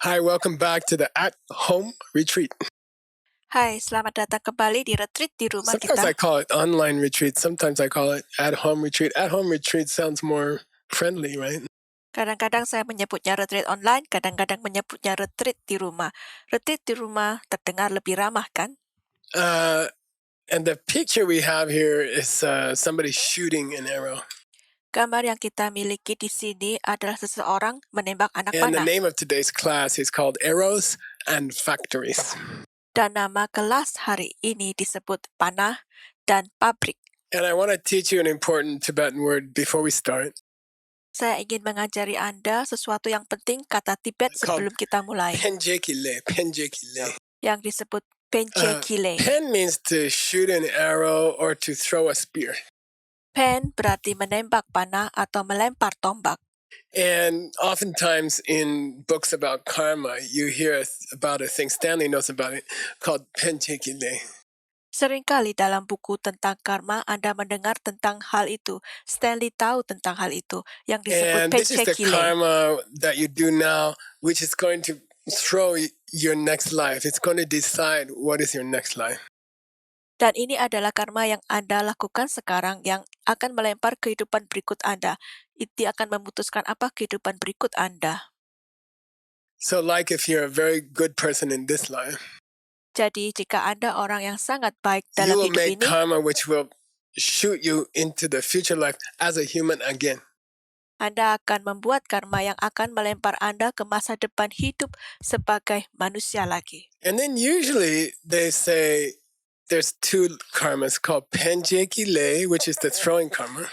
Hi, welcome back to the at-home retreat. Hai, selamat datang kembali di retreat di rumah Sometimes kita. I call it online retreat. Sometimes I call it at-home retreat. At-home retreat sounds more friendly, right? Kadang-kadang saya menyebutnya retreat online, kadang-kadang menyebutnya retreat di rumah. Retreat di rumah terdengar lebih ramah, kan? And the picture we have here is somebody shooting an arrow. Gambar yang kita miliki di sini adalah seseorang menembak anak And the panah. name of today's class is called Arrows and Factories. Dan nama kelas hari ini disebut panah dan pabrik. And I want to teach you an important Tibetan word before we start. Saya ingin mengajari Anda sesuatu yang penting kata Tibet sebelum kita mulai, Penjekile, penjekile. yang disebut penjekile. Pen means to shoot an arrow or to throw a spear. Pen berarti menembak panah atau melempar tombak. And oftentimes in books about karma, you hear about a thing, Stanley knows about it, called penjekile. Seringkali dalam buku tentang karma Anda mendengar tentang hal itu. Stanley tahu tentang hal itu, yang disebut And this is the penjekile. karma that you do now, which is going to throw your next life. It's going to decide what is your next life. Dan ini adalah karma yang Anda lakukan sekarang yang akan melempar kehidupan berikut Anda. Itu akan memutuskan apa kehidupan berikut Anda. So like if you're a very good person in this life, Jadi jika Anda orang yang sangat baik you dalam will hidup make ini, karma which will shoot you into the future life as a human again. Anda akan membuat karma yang akan melempar Anda ke masa depan hidup sebagai manusia lagi. And then usually they say there's two karmas called penjekile, which is the throwing karma.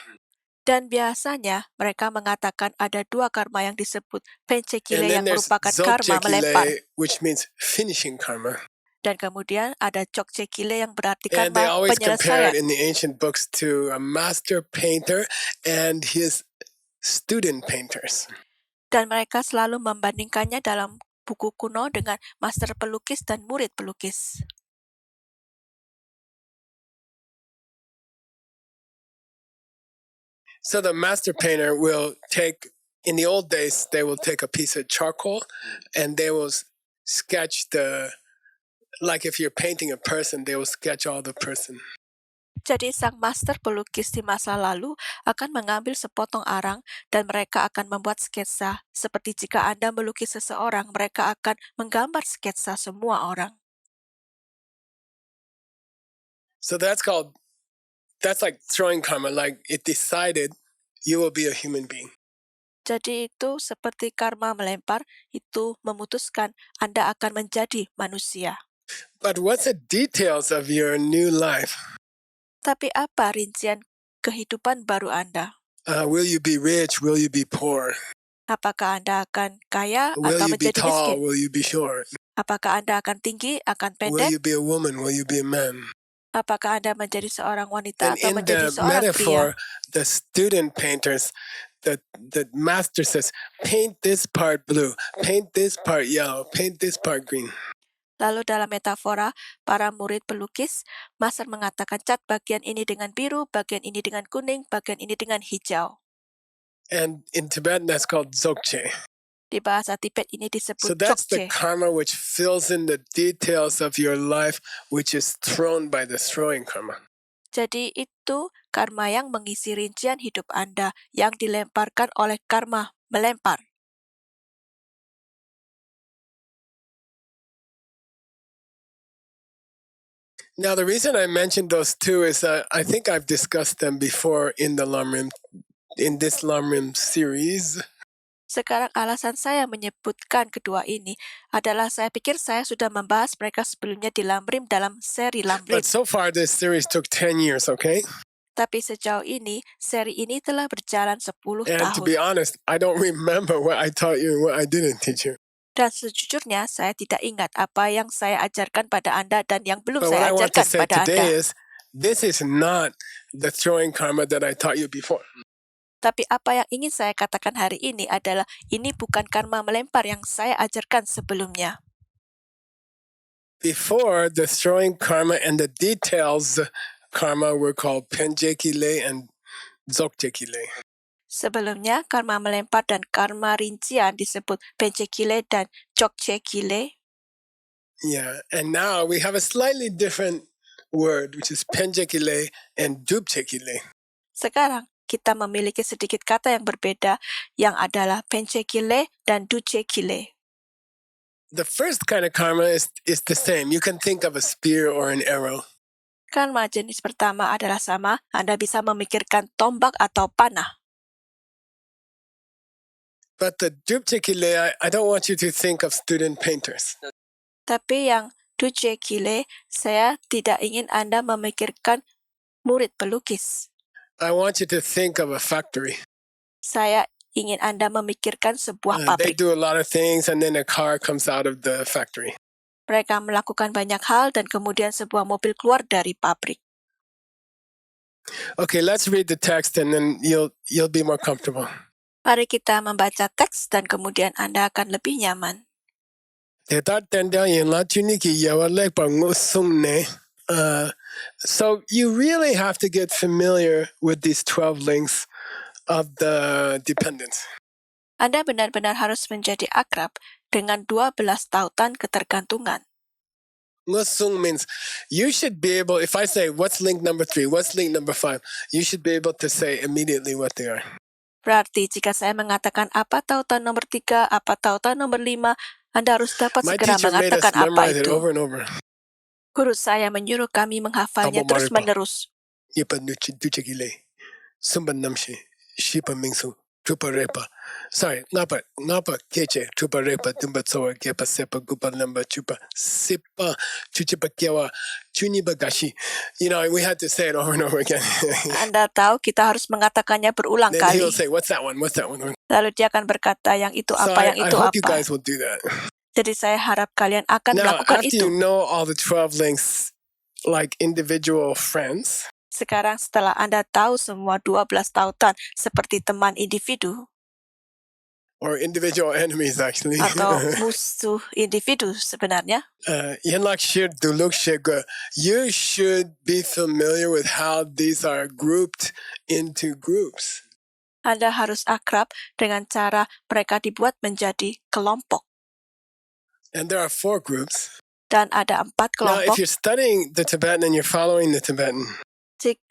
Dan biasanya mereka mengatakan ada dua karma yang disebut And penjekile then yang there's merupakan karma melempar. zogjekile, which means finishing karma. Dan kemudian ada jokjekile yang berarti And they karma always compare it penyelesaian. in the ancient books to a master painter and his student painters. Dan mereka selalu membandingkannya dalam buku kuno dengan master pelukis dan murid pelukis. So the master painter will take, in the old days, they will take a piece of charcoal and they will sketch like if you're painting a person, they will sketch all the person. Jadi sang master pelukis di masa lalu akan mengambil sepotong arang dan mereka akan membuat sketsa. Seperti jika Anda melukis seseorang, mereka akan menggambar sketsa semua orang. So that's like throwing karma, like it decided you will be a human being. Jadi itu seperti karma melempar, itu memutuskan Anda akan menjadi manusia. But what's the details of your new life? Tapi apa rincian kehidupan baru Anda? Will you be rich? Will you be poor? Apakah Anda akan kaya Will atau you be menjadi tall? miskin? Will you be short? Apakah Anda akan tinggi, akan Will pendek? you be a woman? Will you be a man? Apakah Anda menjadi seorang wanita And atau in menjadi the seorang pria? metaphor, the student painters, the master says, paint this part blue, paint this part yellow, paint this part green. Lalu dalam metafora, para murid pelukis, master mengatakan cat bagian ini dengan biru, bagian ini dengan kuning, bagian ini dengan hijau. And in Tibetan, that's called dzogche. Di bahasa Tibet ini So disebut that's the jokje. karma which fills in the details of your life, which is thrown by the throwing karma. Jadi itu karma yang mengisi rincian hidup Anda yang dilemparkan oleh karma melempar. Now, the reason I mentioned those two is that I think I've discussed them before in this Lamrim series. Sekarang alasan saya menyebutkan kedua ini adalah saya pikir saya sudah membahas mereka sebelumnya di Lamrim dalam seri Lamrim. But so far, this series took 10 years, okay? Tapi sejauh ini, seri ini telah berjalan 10 And to tahun. be honest, I don't remember what I taught you and what I didn't teach you. Dan sejujurnya, saya tidak ingat apa yang saya ajarkan pada Anda dan yang belum But what saya I want to ajarkan say pada today Anda. is, this is not the throwing karma that I taught you before. Tapi apa yang ingin saya katakan hari ini adalah ini bukan karma melempar yang saya ajarkan sebelumnya. Before, the throwing karma and the details karma were called penjekile and dzogchekile. Sebelumnya, karma melempar dan karma rincian disebut pencekile dan cokcekile. Yeah, and now we have a slightly different word, which is penjekile and dupchekile. Sekarang, kita memiliki sedikit kata yang berbeda, yang adalah pencekile dan ducekile. The first kind of karma is the same. You can think of a spear or an arrow. Karma jenis pertama adalah sama, Anda bisa memikirkan tombak atau panah. But the dupchekile, I don't want you to think of student painters. Tapi yang ducekile, saya tidak ingin Anda memikirkan murid pelukis. I want you to think of a factory. Saya ingin Anda memikirkan sebuah They pabrik. do a lot of things, and then a car comes out of the factory. Mereka melakukan banyak hal dan kemudian sebuah mobil keluar dari pabrik. Okay, let's read the text, and then you'll be more comfortable. Mari kita membaca teks dan kemudian Anda akan lebih nyaman. So you really have to get familiar with these 12 links of the dependence. Anda benar-benar harus menjadi akrab dengan 12 tautan ketergantungan. Ngusung means you should be able, if I say, what's link number 3, what's link number 5, you should be able to say immediately what they are. Berarti jika saya mengatakan apa tautan nomor 3, apa tautan nomor 5, Anda harus dapat My segera teacher made us mengatakan apa memorize it itu. over and over. Guru saya menyuruh kami menghafalnya Tabo terus-menerus. Yipa duchegile, sumba namshi, shipa mingsu, chupa repa. Sorry, ngapa keche, chupa repa, dumba tsoa, gepa sepa, gupa lamba, chupa sipa, chuchipa kewa, chuniba gashi. You know, we had to say it over and over again. Anda tahu kita harus mengatakannya berulang Then kali. he'll say, what's that one, what's that one? Lalu dia akan berkata yang itu So apa, yang I itu hope you apa. guys will do that. Jadi saya harap kalian akan Now, melakukan after itu. you know all the 12 links, like individual friends, Sekarang setelah Anda tahu semua 12 tautan seperti teman individu or individual enemies actually. atau musuh individu sebenarnya, Yenlak Shir Duluk Shega, you should be familiar with how these are grouped into groups. Anda harus akrab dengan cara mereka dibuat menjadi kelompok. And there are 4 groups. Dan ada 4 Now, if kelompok. you're studying the Tibetan and you're following the Tibetan,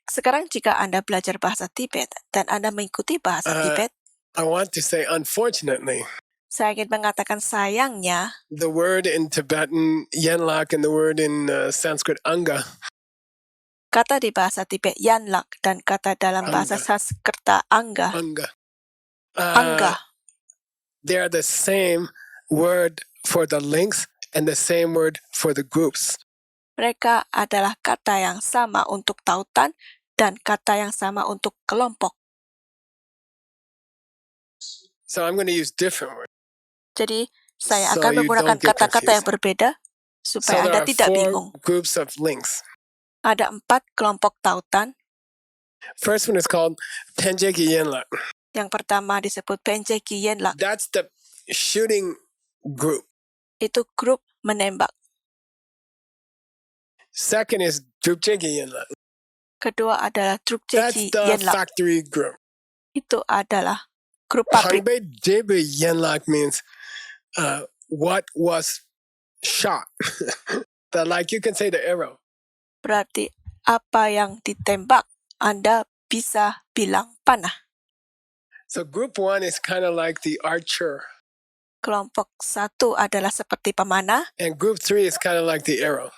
Sekarang jika Anda belajar bahasa Tibet dan Anda mengikuti bahasa Tibet, I want to say, unfortunately, saya ingin mengatakan sayangnya, the word in Tibetan, Yenlak, and the word in Sanskrit, Anga, kata di bahasa Tibet Yanlak dan kata dalam bahasa Sanskerta Angga, they're the same word for the links and the same word for the groups. mereka adalah kata yang sama untuk tautan dan kata yang sama untuk kelompok. So I'm going to use different words. Jadi, saya So akan you menggunakan don't get kata-kata yang confused. berbeda So supaya there Anda are tidak 4 bingung. groups of links. Ada 4 kelompok tautan. First one is called Tenjeki Yenlak. Yang pertama disebut Penjeki Yenlak. That's the shooting group. Itu grup menembak. Second is Drupjeki Yenlak. Kedua adalah That's Drukjeki the Yenlak. factory group. Itu adalah grup pabrik. Hangbe Jebe Yenlak means what was shot. Like you can say the arrow. Berarti apa yang ditembak, Anda bisa bilang panah. So group 1 is kind of like the archer. Kelompok 1 adalah seperti pemanah, And group 3 is kind of like the arrow.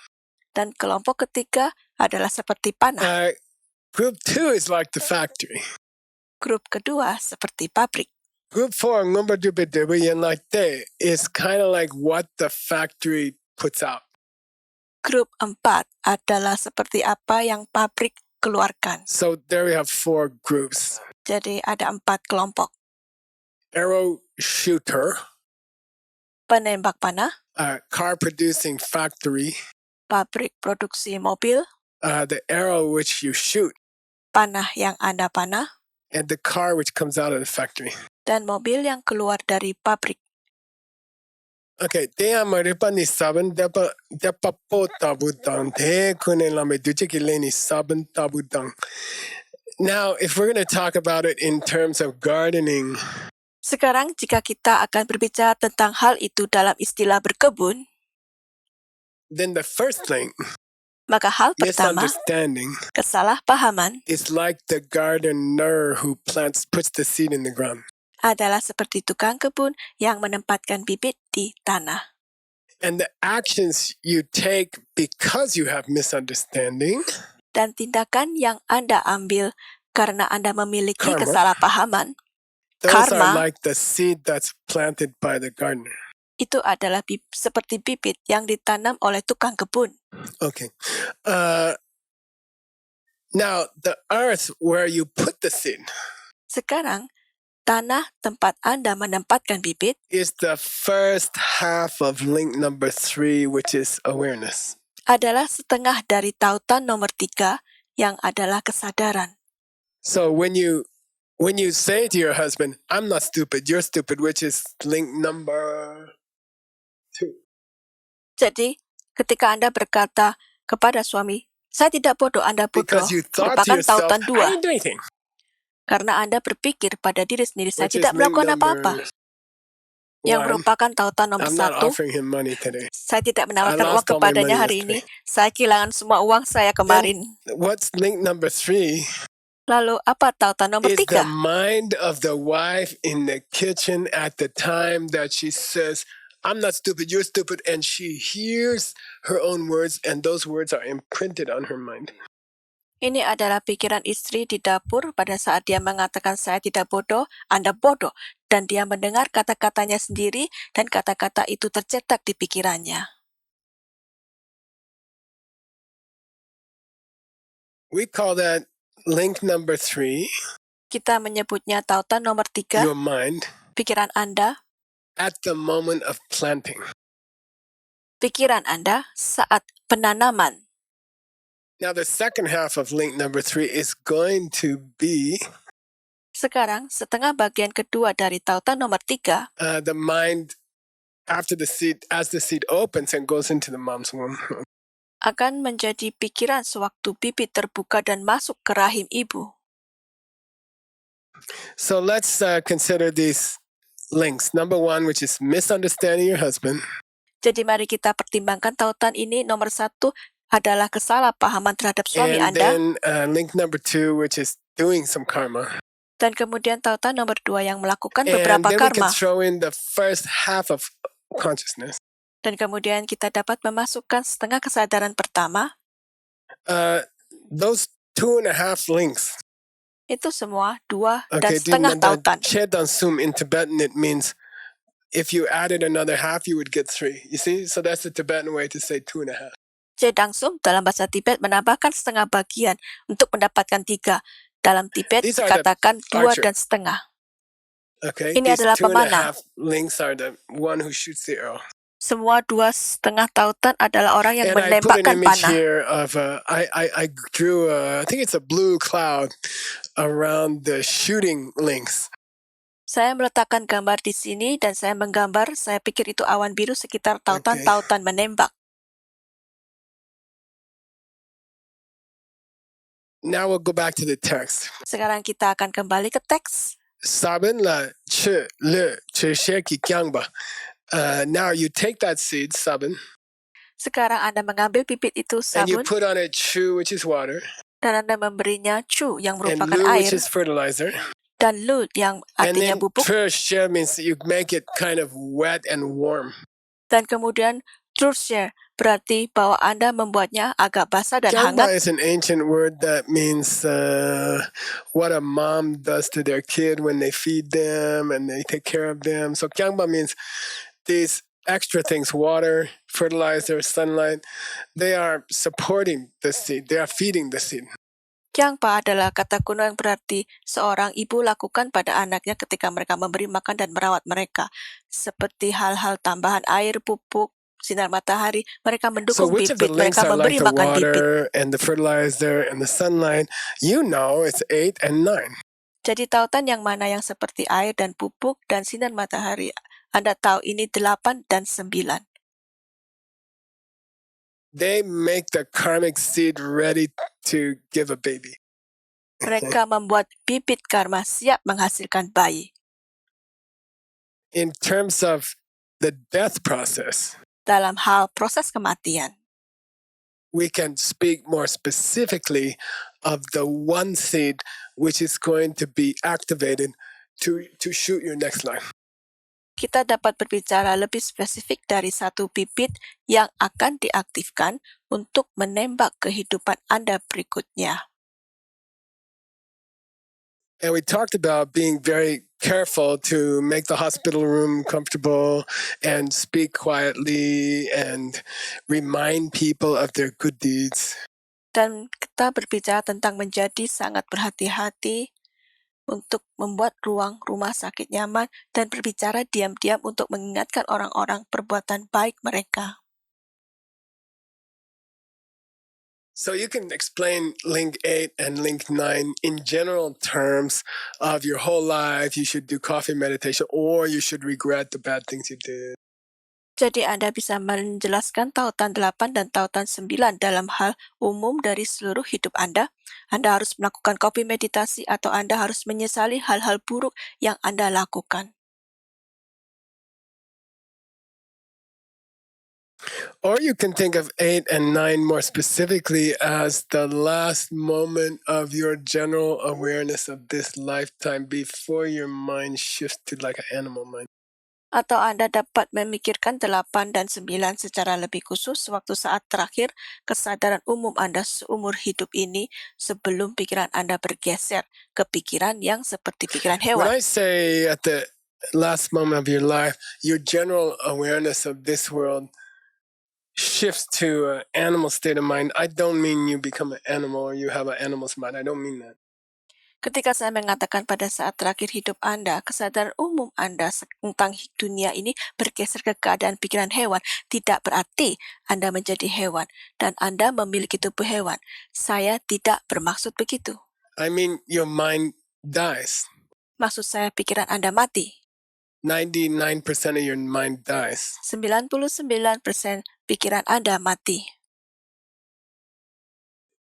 dan kelompok ketiga adalah seperti panah. Group 2 is like the factory. Grup kedua seperti pabrik. Group 4, Ngumba Dupe Debe Yenlak Te, is kind of like what the factory puts out. Grup 4 adalah seperti apa yang pabrik keluarkan. So there we have 4 groups. Jadi ada 4 kelompok. Arrow shooter, Penembak panah, car producing factory, pabrik produksi mobil, the arrow which you shoot, panah yang Anda panah, and the car which comes out of the factory. dan mobil yang keluar dari pabrik. Okay, te amaripa ni saben depa po tabudang te kune lame duche ki leni saben tabudang. Now, if we're going to talk about it in terms of gardening, Sekarang jika kita akan berbicara tentang hal itu dalam istilah berkebun, then the first thing, maka hal pertama, misunderstanding, kesalahpahaman, is like the gardener who puts the seed in the ground. adalah seperti tukang kebun yang menempatkan bibit di tanah. And the actions you take because you have misunderstanding, Dan tindakan yang Anda ambil karena Anda memiliki Karma. kesalahpahaman, those are karma, like the seed that's planted by the gardener. itu adalah seperti bibit yang ditanam oleh tukang kebun. Okay. Now, the earth where you put the seed Sekarang, tanah tempat Anda menempatkan bibit is the first half of link number 3, which is awareness. adalah setengah dari tautan nomor 3 yang adalah kesadaran. So when you say to your husband, I'm not stupid, you're stupid, which is link number 2. Jadi, ketika Anda berkata kepada suami, saya tidak bodoh, Anda bodoh, Because you thought to merupakan yourself, tautan I 2. didn't do anything. Karena Anda berpikir pada diri sendiri, saya Which is tidak link melakukan number apa-apa. Yang 1. merupakan tautan nomor I'm not 1, offering him money today. saya tidak I menawarkan uang lost all my kepadanya money hari ini. yesterday. Saya kehilangan semua uang saya kemarin. What's link number 3 Lalu apa tautan nomor is the 3? mind of the wife in the kitchen at the time that she says, I'm not stupid, you're stupid, and she hears her own words, and those words are imprinted on her mind. Ini adalah pikiran istri di dapur pada saat dia mengatakan saya tidak bodoh, Anda bodoh. Dan dia mendengar kata-katanya sendiri dan kata-kata itu tercetak di pikirannya. We call that link number 3, Kita menyebutnya tautan nomor 3, your mind, pikiran Anda. at the moment of planting. Pikiran Anda saat penanaman. Now, the second half of link number 3 is going to be Sekarang, setengah bagian kedua dari tautan nomor 3, the mind after the seed, as the seed opens and goes into the mom's womb. akan menjadi pikiran sewaktu bibit terbuka dan masuk ke rahim ibu. So let's consider these links. Number 1, which is misunderstanding your husband. Jadi mari kita pertimbangkan tautan ini. Nomor 1 adalah kesalahpahaman terhadap suami And Anda. then link number 2, which is doing some karma. Dan kemudian tautan nomor 2 yang melakukan And beberapa then we can karma. throw in the first half of consciousness. Dan kemudian kita dapat memasukkan setengah kesadaran pertama. Those 2.5 links. Itu semua 2 dan Okay, setengah tautan. Chedansum in Tibetan, it means if you added another half, you would get 3. You see? So that's the Tibetan way to say 2.5. Cedangsum dalam bahasa Tibet menambahkan setengah bagian untuk mendapatkan 3. Dalam Tibet These are the dikatakan 2 archer. dan setengah. Okay, Ini these adalah 2.5 pemanah. links are the one who shoots the arrow. Semua 2,5 tautan adalah orang yang And I put an menembakkan image panah. here of I drew I think it's a blue cloud around the shooting links. Saya meletakkan gambar di sini dan saya menggambar, saya pikir itu awan biru sekitar tautan-tautan menembak. Now we'll go back to the text. Sekarang kita akan kembali ke teks. Sabin la che le che sheki kyangba. Now you take that seed, sabin, Sekarang Anda mengambil bibit itu, and you sabun, put on it chu, which is water, dan Anda memberinya chu yang and merupakan lu, air, which is fertilizer. dan lut yang And artinya then bubuk, she means you make it kind of wet and warm. dan kemudian trursya berarti bahwa Anda membuatnya agak basah dan Kyangba hangat. is an ancient word that means what a mom does to their kid when they feed them and they take care of them. So Kyangba means these extra things, water, fertilizer, sunlight, they are supporting the seed. They are feeding the seed. Kyangpa adalah kata kuno yang berarti seorang ibu lakukan pada anaknya ketika mereka memberi makan dan merawat mereka. Seperti hal-hal tambahan air, pupuk, sinar matahari, mereka So mendukung which of the bibit, links mereka are like memberi the makan bibit. water and the fertilizer and the sunlight? You know it's 8 and 9. Jadi tautan yang mana yang seperti air dan pupuk dan sinar matahari? Anda tahu ini 8 dan 9. They make the karmic seed ready to give a baby. Mereka membuat bibit karma siap menghasilkan bayi. In terms of the death process, Dalam hal proses kematian, we can speak more specifically of the one seed which is going to be activated to shoot your next life. kita dapat berbicara lebih spesifik dari satu bibit yang akan diaktifkan untuk menembak kehidupan Anda berikutnya. And we talked about being very careful to make the hospital room comfortable and speak quietly and remind people of their good deeds. Dan kita berbicara tentang menjadi sangat berhati-hati untuk membuat ruang rumah sakit nyaman dan berbicara diam-diam untuk mengingatkan orang-orang perbuatan baik mereka. So you can explain link 8 and link 9 in general terms of your whole life. You should do coffee meditation or you should regret the bad things you did. Jadi Anda bisa menjelaskan tautan 8 dan tautan 9 dalam hal umum dari seluruh hidup Anda. Anda harus melakukan kopi meditasi atau Anda harus menyesali hal-hal buruk yang Anda lakukan. Or you can think of 8 and 9 more specifically as the last moment of your general awareness of this lifetime before your mind shifts to like an animal mind. Atau Anda dapat memikirkan 8 dan 9 secara lebih khusus waktu saat terakhir kesadaran umum Anda seumur hidup ini sebelum pikiran Anda bergeser ke pikiran yang seperti pikiran When hewan. I say at the last moment of your life, your general awareness of this world shifts to an animal state of mind, I don't mean you become an animal or you have an animal's mind. I don't mean that. Ketika saya mengatakan pada saat terakhir hidup Anda, kesadaran umum Anda tentang dunia ini bergeser ke keadaan pikiran hewan, tidak berarti Anda menjadi hewan dan Anda memiliki tubuh hewan. Saya tidak bermaksud begitu. I mean your mind dies. Maksud saya pikiran Anda mati. 99% of your mind dies. 99% pikiran Anda mati.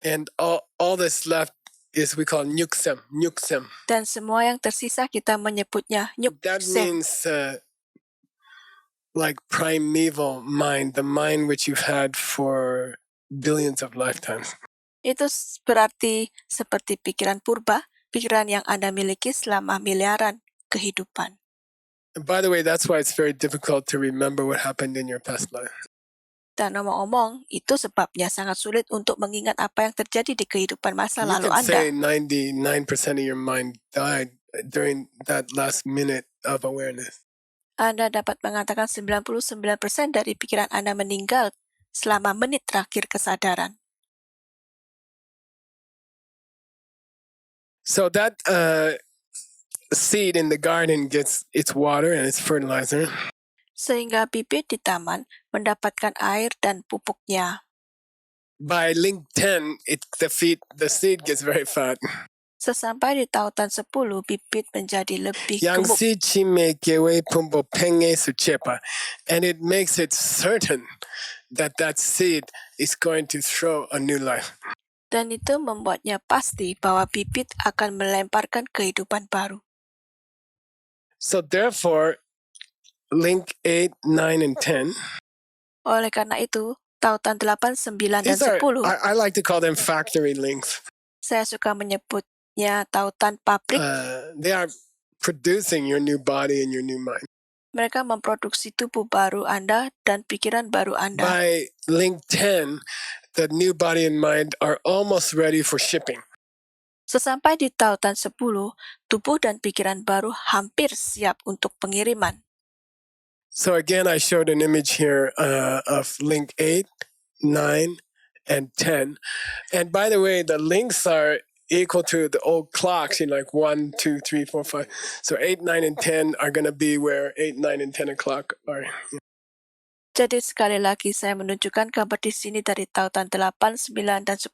And all that's left is we call nyuksem. Dan semua yang tersisa kita menyebutnya That nyuksem. means like primeval mind, the mind which you've had for billions of lifetimes. Itu berarti seperti pikiran purba, pikiran yang Anda miliki selama miliaran kehidupan. And by the way, that's why it's very difficult to remember what happened in your past life. Dan ngomong-ngomong, itu sebabnya sangat sulit untuk mengingat apa yang terjadi di kehidupan masa You lalu can Anda. say 99% of your mind died during that last minute of awareness. Anda dapat mengatakan 99% dari pikiran Anda meninggal selama menit terakhir kesadaran. So that seed in the garden gets its water and its fertilizer. Sehingga bibit di taman mendapatkan air dan pupuknya. By link 10, the seed gets very fat. Sesampai di tautan 10, bibit menjadi lebih Yang gemuk. si chime kewe pumbo penge suchepa, and it makes it certain that that seed is going to throw a new life. Dan itu membuatnya pasti bahwa bibit akan melemparkan kehidupan baru. So therefore, link 8, 9, and 10. Oleh karena itu, tautan 8, 9, dan These are, 10, I like to call them factory links. saya suka menyebutnya tautan pabrik. They are producing your new body and your new mind. Mereka memproduksi tubuh baru Anda dan pikiran baru Anda. By link 10, the new body and mind are almost ready for shipping. Sesampai di tautan 10, tubuh dan pikiran baru hampir siap untuk pengiriman. So again, I showed an image here of link 8, 9, and 10. And by the way, the links are equal to the old clocks in like 1, 2, 3, 4, 5. So 8, 9, and 10 are going to be where 8, 9, and 10 o'clock are. Jadi sekali lagi saya menunjukkan gambar di sini dari tautan 8, 9, dan 10.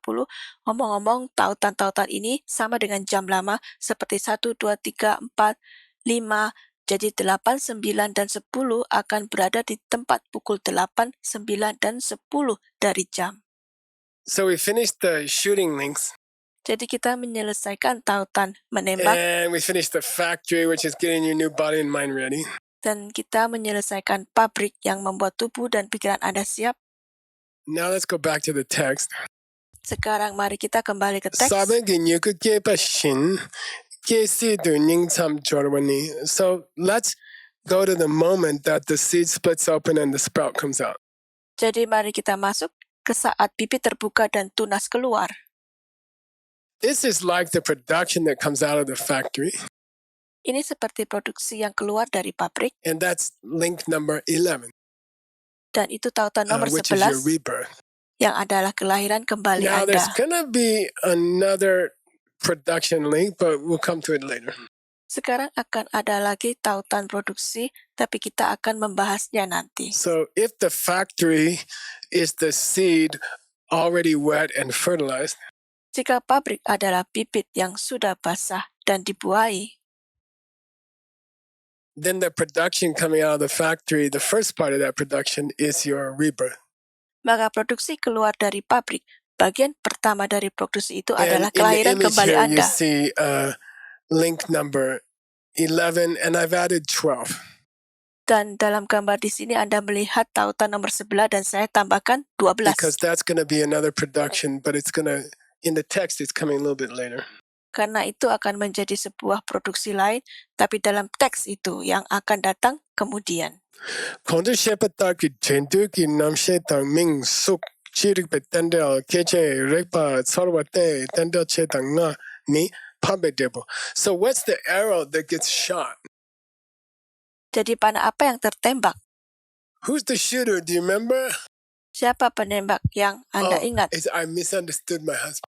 Ngomong-ngomong, tautan-tautan ini sama dengan jam lama seperti 1, 2, 3, 4, 5. Jadi 8, 9, dan 10 akan berada di tempat pukul 8, 9, dan 10 dari jam. So we finished the shooting links. Jadi kita menyelesaikan tautan menembak And we finished the factory, which is getting your new body and mind ready. dan kita menyelesaikan pabrik yang membuat tubuh dan pikiran Anda siap. Now let's go back to the text. Sekarang mari kita kembali ke teks. So let's go to the moment that the seed splits open and the sprout comes out. Jadi mari kita masuk ke saat bibit terbuka dan tunas keluar. This is like the production that comes out of the factory. Ini seperti produksi yang keluar dari pabrik. And that's link number 11. Dan itu tautan nomor which is your 11 rebirth. yang adalah kelahiran kembali Now Anda. there's gonna be another production link, but we'll come to it later. Sekarang akan ada lagi tautan produksi, tapi kita akan membahasnya nanti. So if the factory is the seed already wet and fertilized, Jika pabrik adalah bibit yang sudah basah dan dibuahi, then the production coming out of the factory, the first part of that production is your rebirth. maka produksi keluar dari pabrik. Bagian pertama dari produksi itu And adalah in the kelahiran image kembali here, you Anda. see link number 11, and I've added 12. Dan dalam gambar di sini Anda melihat tautan nomor 11 dan saya tambahkan 12. Because that's going to be another production, but it's going to, in the text, it's coming a little bit later. Karena itu akan menjadi sebuah produksi lain, tapi dalam teks itu yang akan datang kemudian. Kondu shepatar ki jendu ki namshe tang ming suk chirik pe tendel keche rekpa sarwate tendel che tang nga ni pambe debo. So what's the arrow that gets shot? Jadi panah apa yang tertembak? Who's the shooter? Do you remember? Siapa penembak yang Anda ingat? I misunderstood my husband.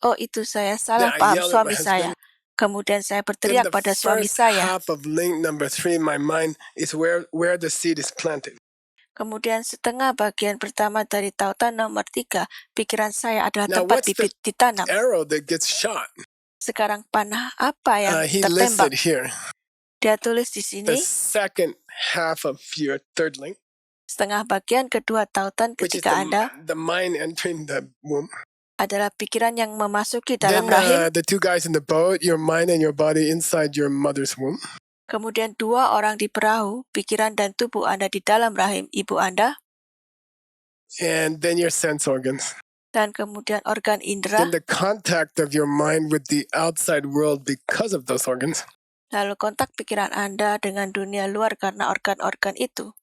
Oh, itu saya salah Then I paham yelled at suami my saya. husband. Kemudian saya In berteriak the pada suami first saya. half of link number 3, my mind is where the seed is planted. Kemudian setengah bagian pertama dari tautan nomor 3, pikiran saya adalah Now, tempat what's the bibit ditanam. arrow that gets shot? Sekarang panah apa yang He tertembak? listed here. Dia tulis di The sini, second half of your third link, setengah bagian kedua tautan which is ketika Anda the mind entering the womb. adalah pikiran yang memasuki dalam Then rahim. the two guys in the boat, your mind and your body inside your mother's womb. Kemudian 2 orang di perahu, pikiran dan tubuh Anda di dalam rahim ibu Anda. And then your sense organs. Dan kemudian organ indera. Then the contact of your mind with the outside world because of those organs. Lalu kontak pikiran Anda dengan dunia luar karena organ-organ itu.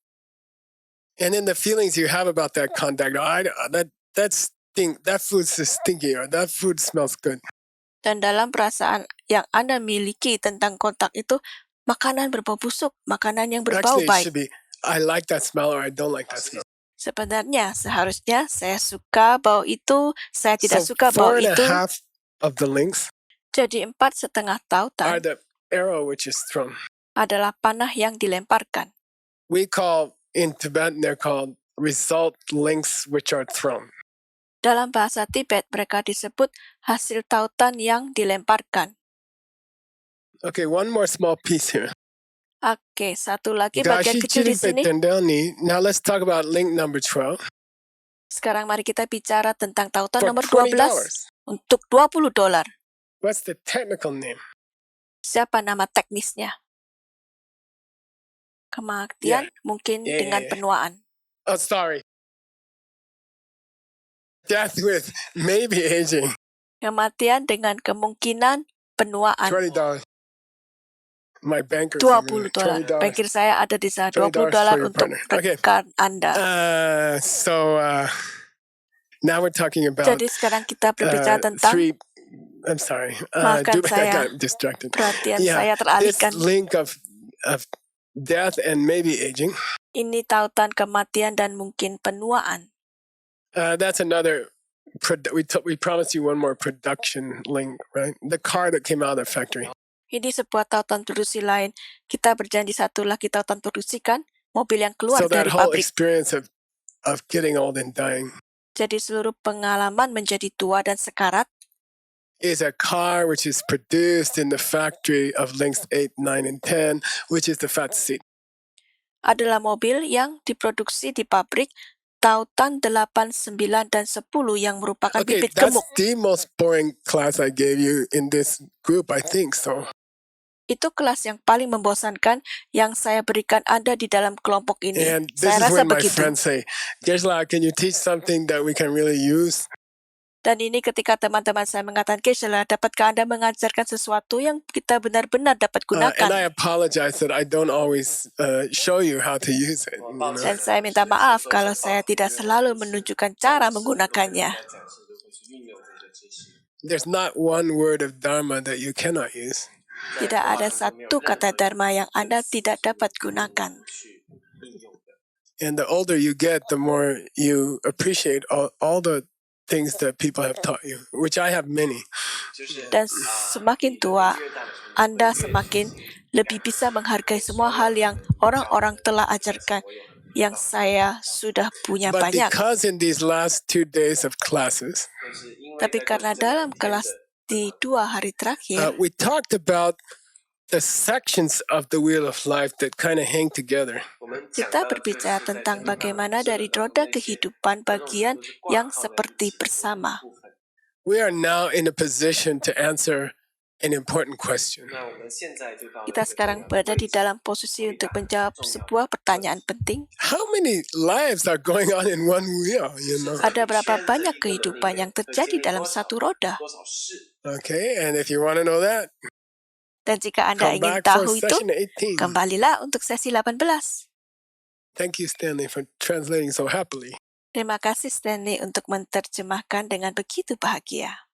And then the feelings you have about that contact. That food is stinky, or that food smells good. Dan dalam perasaan yang Anda miliki tentang kontak itu, makanan berbau busuk, makanan yang berbau Actually, it baik. should be, I like that smell or I don't like that smell. Sebenarnya, seharusnya saya suka bau itu, saya tidak suka bau So itu. 4.5 of the links Jadi 4,5 are tautan the arrow which is thrown. adalah panah yang dilemparkan. We call, in Tibetan, they're called result links which are thrown. Dalam bahasa Tibet, mereka disebut hasil tautan yang dilemparkan. Okay, one more small piece here. Oke, satu lagi bagian kecil di sini. Now let's talk about link number 12. Sekarang mari kita bicara tentang tautan For nomor $20. 12 untuk $20. What's the technical name? Siapa nama teknisnya? Kematian mungkin dengan penuaan. Oh, sorry. Death with maybe aging. Kematian dengan kemungkinan penuaan. $20. My banker. $20. $20. Bankir saya ada di sana. $20 for your untuk partner. Okay. rekan Anda. So now we're talking about Jadi sekarang kita berbicara tentang I'm sorry. Maafkan I saya. got distracted. Perhatian saya teralihkan. This link of death and maybe aging. Ini tautan kematian dan mungkin penuaan. That's another. We promised you one more production link, right? The car that came out of the factory. Ini sebuah tautan produksi lain. Kita berjanji satu lagi tautan produksi kan? Mobil yang keluar So that dari whole pabrik. experience of getting old and dying Jadi seluruh pengalaman menjadi tua dan sekarat is a car which is produced in the factory of links 8, 9, and 10, which is the fat seed. adalah mobil yang diproduksi di pabrik tautan 8, 9, dan 10 yang merupakan Okay, bibit that's gemuk. the most boring class I gave you in this group, I think so. Itu kelas yang paling membosankan yang saya berikan Anda di dalam kelompok ini. And this Saya is rasa when my begitu. friends say, Geshe, can you teach something that we can really use? Dan ini ketika teman-teman saya mengatakan, Geshe, dapatkah Anda mengajarkan sesuatu yang kita benar-benar dapat And I gunakan? apologize that I don't always show you how to use it. You know? Dan saya minta maaf kalau saya tidak selalu menunjukkan cara menggunakannya. There's not one word of Dharma that you cannot use. Tidak ada satu kata Dharma yang Anda tidak dapat gunakan. And the older you get, the more you appreciate all the things that people have taught you, which I have many. Dan semakin tua, Anda semakin lebih bisa menghargai semua hal yang orang-orang telah ajarkan, yang saya sudah punya But banyak. because in these last 2 days of classes, Tapi karena dalam kelas di 2 hari terakhir, we talked about the sections of the wheel of life that kind of hang together. kita berbicara tentang bagaimana dari roda kehidupan bagian yang seperti bersama. We are now in a position to answer an important question. Kita sekarang berada di dalam posisi untuk menjawab sebuah pertanyaan penting. How many lives are going on in one wheel, you know? Ada berapa banyak kehidupan yang terjadi dalam satu roda? Okay, and if you want to know that, Dan jika Anda come ingin back for tahu itu, session 18. kembalilah untuk sesi 18. Thank you, Stanley, for translating so happily. Terima kasih Stanley untuk menerjemahkan dengan begitu bahagia.